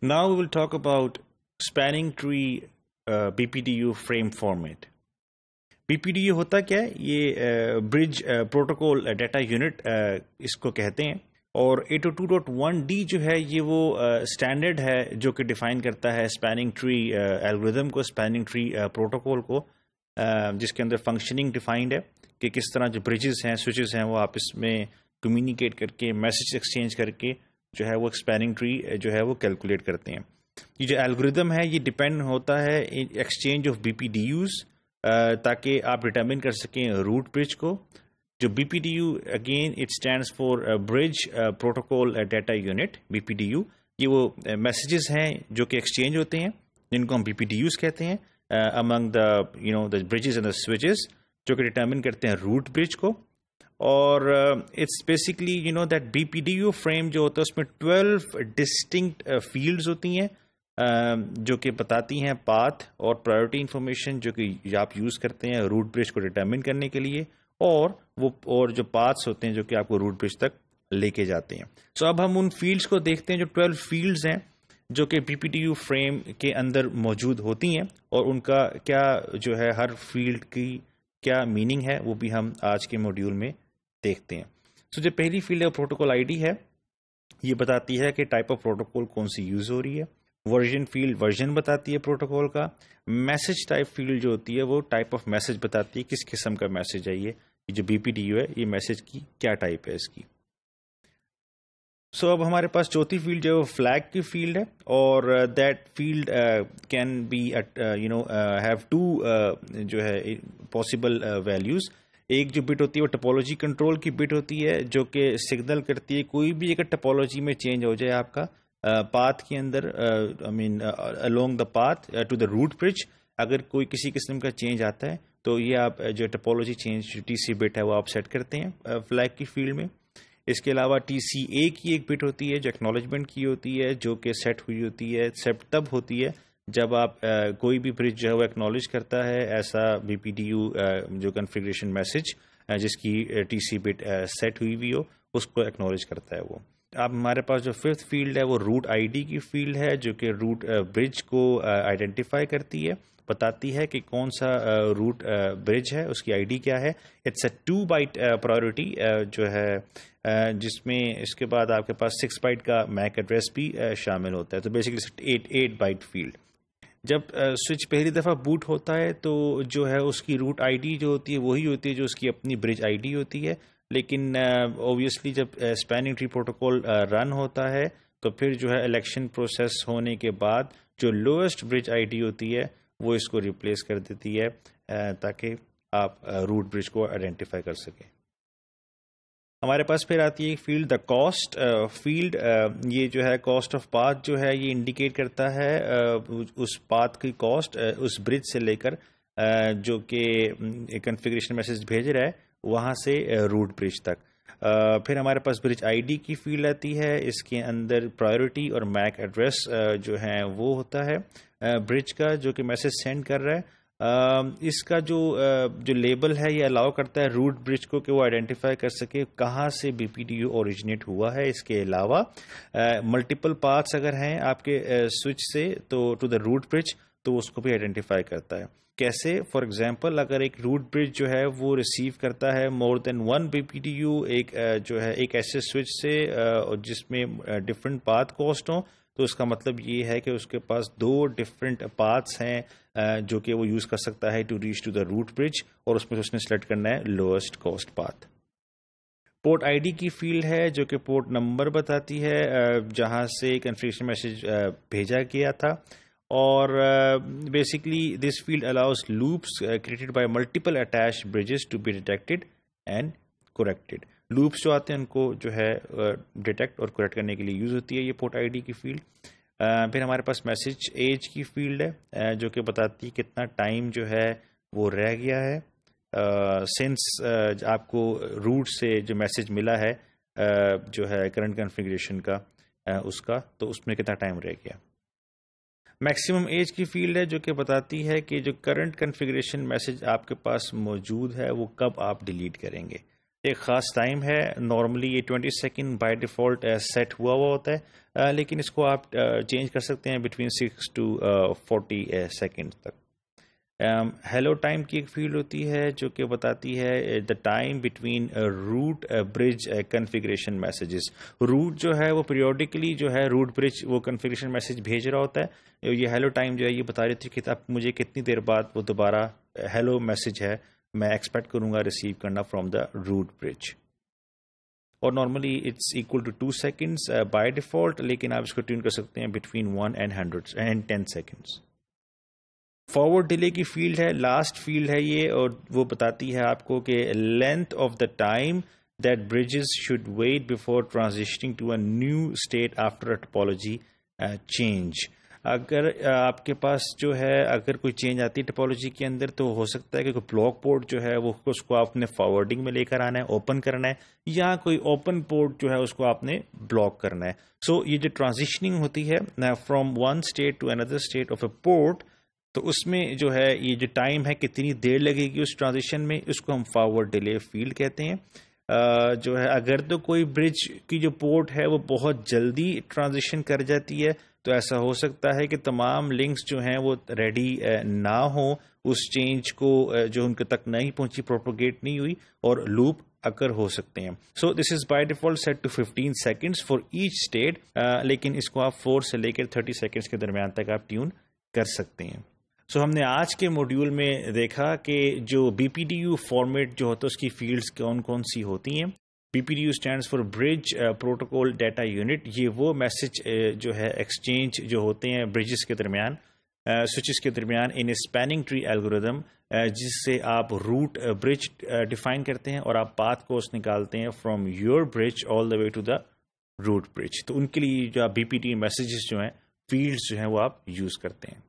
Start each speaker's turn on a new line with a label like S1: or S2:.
S1: Now we will talk about spanning tree BPDU frame format. BPDU ہوتا کیا ہے؟ یہ برج پروٹوکول ڈیٹا یونٹ اس کو کہتے ہیں، اور 802.1d جو ہے یہ وہ اسٹینڈرڈ ہے جو کہ ڈیفائن کرتا ہے اسپیننگ ٹری الگوریدم کو، اسپیننگ ٹری پروٹوکول کو، جس کے اندر فنکشننگ ڈیفائنڈ ہے کہ کس طرح جو برجز ہیں، سوئچز ہیں، وہ آپس میں کمیونیکیٹ کر کے میسج ایکسچینج کر کے جو ہے وہ اسپیننگ ٹری جو ہے وہ کیلکولیٹ کرتے ہیں۔ یہ جو الگوریدم ہے یہ ڈیپینڈ ہوتا ہے exchange of B P D use, تاکہ آپ ڈٹرمن کر سکیں روٹ برج کو۔ جو be P D you again it stands for bridge protocol data unit, be P D you یہ وہ میسیجز ہیں جو کہ ایکسچینج ہوتے ہیں جن کو ہم بی پی ڈی یوز کہتے ہیں among the the bridges and the switches, جو کہ ڈٹرمن کرتے ہیں روٹ برج کو۔ اور it's basically that B P D U frame جو ہوتا ہے اس میں 12 ڈسٹنکٹ فیلڈز ہوتی ہیں جو کہ بتاتی ہیں پاتھ اور پرائیورٹی انفارمیشن جو کہ آپ یوز کرتے ہیں روٹ برج کو ڈٹرمن کرنے کے لیے، اور جو پاتھس ہوتے ہیں جو کہ آپ کو روٹ برج تک لے کے جاتے ہیں۔ سو اب ہم ان فیلڈز کو دیکھتے ہیں جو 12 فیلڈز ہیں جو کہ be P D U frame کے اندر موجود ہوتی ہیں، اور ان کا کیا جو ہے ہر فیلڈ کی کیا میننگ ہے وہ بھی ہم آج کے موڈیول میں دیکھتے ہیں۔ سو جو پہلی فیلڈ ہے پروٹوکول آئی ڈی ہے، یہ بتاتی ہے کہ ٹائپ آف پروٹوکول کون سی یوز ہو رہی ہے۔ ورژن فیلڈ ورژن بتاتی ہے پروٹوکول کا۔ میسج ٹائپ فیلڈ جو ہوتی ہے وہ ٹائپ آف میسج بتاتی ہے کس قسم کا میسج ہے، یہ جو بی پی ڈی یو ہے یہ میسج کی کیا ٹائپ ہے اس کی۔ سو اب ہمارے پاس چوتھی فیلڈ جو ہے وہ فلیگ کی فیلڈ ہے، اور that field can be have to جو ہے پاسبل ویلیوز۔ ایک جو بٹ ہوتی ہے وہ ٹپولوجی کنٹرول کی بٹ ہوتی ہے جو کہ سگنل کرتی ہے کوئی بھی اگر ٹپولوجی میں چینج ہو جائے آپ کا پاتھ کے اندر، along the path to the root bridge, اگر کوئی کسی قسم کا چینج آتا ہے تو یہ آپ جو ٹپولوجی چینج ٹی سی بٹ ہے وہ آپ سیٹ کرتے ہیں فلیگ کی فیلڈ میں۔ اس کے علاوہ ٹی سی اے کی ایک بٹ ہوتی ہے جو ایکنالجمنٹ کی ہوتی ہے، جو کہ سیٹ ہوئی ہوتی ہے، سیٹ تب ہوتی ہے جب آپ کوئی بھی برج جو ہے وہ ایکنالج کرتا ہے ایسا بی پی ڈی یو جو کنفیگریشن میسج جس کی ٹی سی بٹ سیٹ ہوئی ہوئی ہو اس کو ایکنالج کرتا ہے وہ۔ اب ہمارے پاس جو ففتھ فیلڈ ہے وہ روٹ آئی ڈی کی فیلڈ ہے جو کہ روٹ برج کو آئیڈینٹیفائی کرتی ہے، بتاتی ہے کہ کون سا روٹ برج ہے، اس کی آئی ڈی کیا ہے۔ اٹس اے 2 بائٹ پرائیورٹی جو ہے جس میں اس کے بعد آپ کے پاس 6 بائٹ کا میک ایڈریس بھی شامل ہوتا ہے، تو بیسکلی 8 بائٹ فیلڈ۔ جب سوئچ پہلی دفعہ بوٹ ہوتا ہے تو جو ہے اس کی روٹ آئی ڈی جو ہوتی ہے وہی ہوتی ہے جو اس کی اپنی برج آئی ڈی ہوتی ہے، لیکن اوبویسلی جب اسپیننگ ٹری پروٹوکول رن ہوتا ہے تو پھر جو ہے الیکشن پروسیس ہونے کے بعد جو لوئسٹ برج آئی ڈی ہوتی ہے وہ اس کو ریپلیس کر دیتی ہے تاکہ آپ روٹ برج کو آئیڈینٹیفائی کر سکیں۔ ہمارے پاس پھر آتی ہے ایک فیلڈ دا کاسٹ فیلڈ، یہ جو ہے کاسٹ آف پاتھ جو ہے یہ انڈیکیٹ کرتا ہے اس پاتھ کی کاسٹ اس برج سے لے کر جو کہ کنفیگریشن میسج بھیج رہا ہے وہاں سے روٹ برج تک۔ پھر ہمارے پاس برج آئی ڈی کی فیلڈ آتی ہے، اس کے اندر پرائیورٹی اور میک ایڈریس جو ہیں وہ ہوتا ہے برج کا جو کہ میسج سینڈ کر رہا ہے۔ اس کا جو لیبل ہے یہ الاؤ کرتا ہے روٹ برج کو کہ وہ آئیڈینٹیفائی کر سکے کہاں سے be P D you originate ہوا ہے۔ اس کے علاوہ ملٹیپل پاتھس اگر ہیں آپ کے سوئچ سے تو ٹو دا روٹ برج تو اس کو بھی آئیڈینٹیفائی کرتا ہے۔ کیسے؟ فار ایگزامپل اگر ایک روٹ برج جو ہے وہ ریسیو کرتا ہے مور دین 1 بی پی ڈی یو ایک جو ہے ایک ایسے سوئچ سے جس میں ڈفرینٹ پاتھ کاسٹ ہوں، تو اس کا مطلب یہ ہے کہ اس کے پاس 2 ڈفرینٹ پاتھس ہیں جو کہ وہ یوز کر سکتا ہے to reach to the root bridge, اور اس میں سے اس نے سلیکٹ کرنا ہے lowest cost path. Port I D کی فیلڈ ہے جو کہ پورٹ نمبر بتاتی ہے جہاں سے کنفیگریشن میسج بھیجا گیا تھا، اور basically this field allows loops created by multiple attach bridges to be detected and corrected. Loops جو آتے ہیں ان کو جو ہے ڈیٹیکٹ اور کریکٹ کرنے کے لیے یوز ہوتی ہے یہ پورٹ آئی ڈی کی فیلڈ۔ پھر ہمارے پاس میسج ایج کی فیلڈ ہے جو کہ بتاتی ہے کتنا ٹائم جو ہے وہ رہ گیا ہے سنس آپ کو روٹ سے جو میسج ملا ہے جو ہے کرنٹ کنفیگریشن کا اس کا، تو اس میں کتنا ٹائم رہ گیا۔ میکسیمم ایج کی فیلڈ ہے جو کہ بتاتی ہے کہ جو کرنٹ کنفیگریشن میسج آپ کے پاس موجود ہے وہ کب آپ ڈیلیٹ کریں گے۔ ایک خاص ٹائم ہے. نارملی یہ 20 سیکنڈ بائی ڈیفالٹ سیٹ ہوا ہوتا ہے، لیکن اس کو آپ چینج کر سکتے ہیں بٹوین 6 to 40 سیکنڈ تک. ہیلو ٹائم کی ایک فیلڈ ہوتی ہے جو کہ بتاتی ہے the time between root bridge configuration messages. Root جو ہے وہ پیریوڈیکلی جو ہے روٹ برج وہ کنفیگریشن میسیج بھیج رہا ہوتا ہے. یہ ہیلو ٹائم جو ہے یہ بتا رہی تھی کہ اب مجھے کتنی دیر بعد وہ دوبارہ ہیلو میسیج ہے میں ایکسپیکٹ کروں گا ریسیو کرنا فرام دا روٹ برج. اور normally it's equal to 2 seconds by default, لیکن آپ اس کو ٹیون کر سکتے ہیں between 1 and 10 seconds. Forward delay کی فیلڈ ہے، لاسٹ فیلڈ ہے یہ، اور وہ بتاتی ہے آپ کو کہ length of the time that bridges should wait before transitioning to a new state after a topology change. اگر آپ کے پاس جو ہے اگر کوئی چینج آتی ہے ٹپالوجی کے اندر تو ہو سکتا ہے کہ کوئی بلاک پورٹ جو ہے وہ اس کو آپ نے فارورڈنگ میں لے کر آنا ہے، اوپن کرنا ہے، یا کوئی اوپن پورٹ جو ہے اس کو آپ نے بلاک کرنا ہے. سو یہ جو ٹرانزیشننگ ہوتی ہے from one state to another state of a port, تو اس میں جو ہے یہ جو ٹائم ہے کتنی دیر لگے گی اس ٹرانزیشن میں، اس کو ہم فارورڈ ڈیلے فیلڈ کہتے ہیں. جو ہے اگر تو کوئی برج کی جو پورٹ ہے وہ بہت جلدی ٹرانزیشن کر جاتی ہے تو ایسا ہو سکتا ہے کہ تمام لنکس جو ہیں وہ ریڈی نہ ہوں اس چینج کو، جو ان کے تک نہیں پہنچی، پروپوگیٹ نہیں ہوئی، اور لوپ اکر ہو سکتے ہیں. So this is by default set to 15 seconds for each state, لیکن اس کو آپ 4 سے لے کر 30 سیکنڈس کے درمیان تک آپ ٹیون کر سکتے ہیں. سو ہم نے آج کے موڈیول میں دیکھا کہ جو be P D you format جو ہوتا ہے اس کی فیلڈز کون کون سی ہوتی ہیں. Be P D you stands for bridge protocol data unit. یہ وہ میسج جو ہے ایکسچینج جو ہوتے ہیں برجز کے درمیان، سوئچز کے درمیان ان اسپیننگ ٹری الگوریدم، جس سے آپ روٹ برج ڈیفائن کرتے ہیں اور آپ پاتھ کوس نکالتے ہیں from your bridge all the way to the root bridge. تو ان کے لیے جو آپ بی پی ڈی میسیجز جو ہیں، فیلڈز جو ہیں، وہ آپ یوز کرتے ہیں.